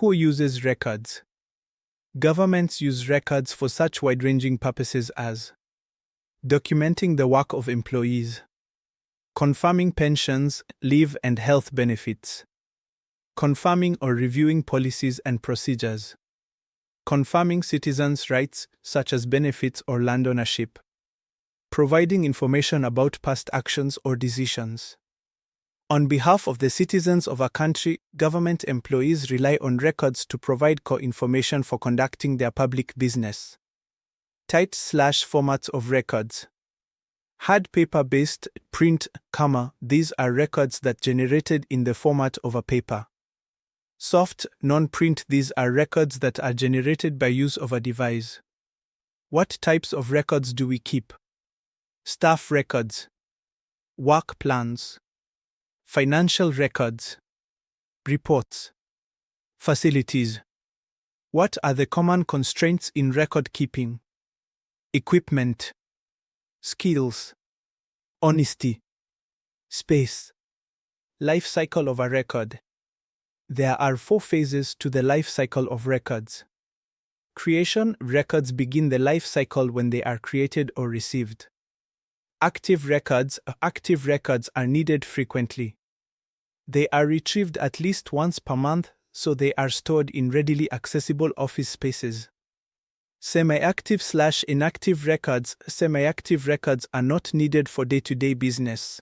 Who uses records? Governments use records for such wide-ranging purposes as documenting the work of employees, confirming pensions, leave and health benefits, confirming or reviewing policies and procedures, confirming citizens' rights such as benefits or land ownership, providing information about past actions or decisions. On behalf of the citizens of a country, government employees rely on records to provide core information for conducting their public business. Types/formats of records. Hard paper-based, print, these are records that generated in the format of a paper. Soft, non-print, these are records that are generated by use of a device. What types of records do we keep? Staff records, work plans, financial records, reports, facilities. What are the common constraints in record keeping? Equipment, skills, honesty, space. Life cycle of a record. There are 4 phases to the life cycle of records. Creation. Records begin the life cycle when they are created or received. Active records. Active records are needed frequently. They are retrieved at least once per month, so they are stored in readily accessible office spaces. Semi-active/inactive records. Semi-active records are not needed for day-to-day business.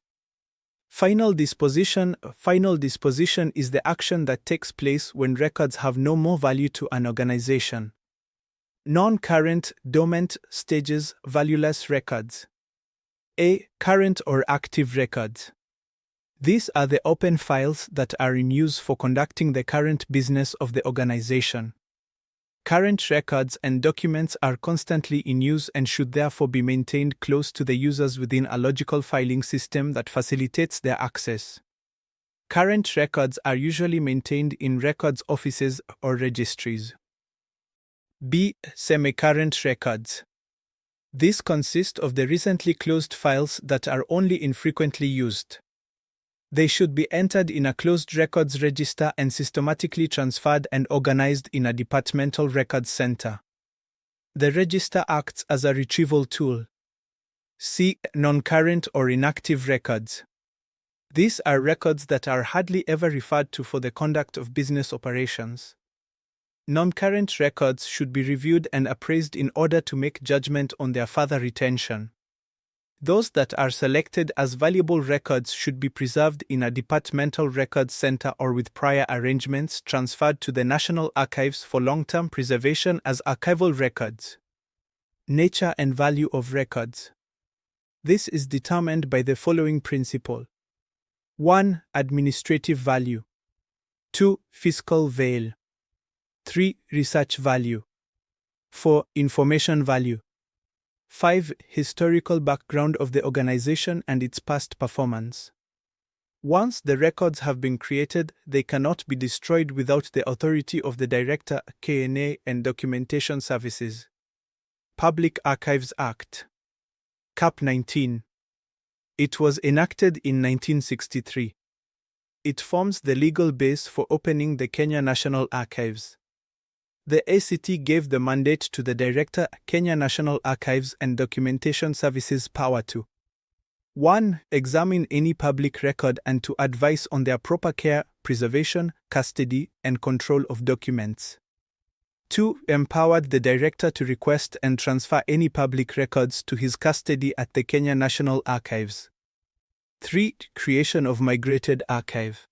Final disposition. Final disposition is the action that takes place when records have no more value to an organization. Non-current, dormant, stages, valueless records. A. Current or active records. These are the open files that are in use for conducting the current business of the organization. Current records and documents are constantly in use and should therefore be maintained close to the users within a logical filing system that facilitates their access. Current records are usually maintained in records offices or registries. B. Semi-current records. These consist of the recently closed files that are only infrequently used. They should be entered in a closed records register and systematically transferred and organized in a departmental records center. The register acts as a retrieval tool. C. Non-current or inactive records. These are records that are hardly ever referred to for the conduct of business operations. Non-current records should be reviewed and appraised in order to make judgment on their further retention. Those that are selected as valuable records should be preserved in a departmental records center or with prior arrangements transferred to the National Archives for long-term preservation as archival records. Nature and value of records. This is determined by the following principle. 1. Administrative value. 2. Fiscal value. 3. Research value. 4. Information value. 5. Historical background of the organization and its past performance. Once the records have been created, they cannot be destroyed without the authority of the Director, K&A and Documentation Services. Public Archives Act. Cap 19. It was enacted in 1963. It forms the legal base for opening the Kenya National Archives. The ACT gave the mandate to the Director, Kenya National Archives and Documentation Services power to 1. Examine any public record and to advise on their proper care, preservation, custody, and control of documents. 2. Empowered the Director to request and transfer any public records to his custody at the Kenya National Archives. 3. Creation of Migrated Archive.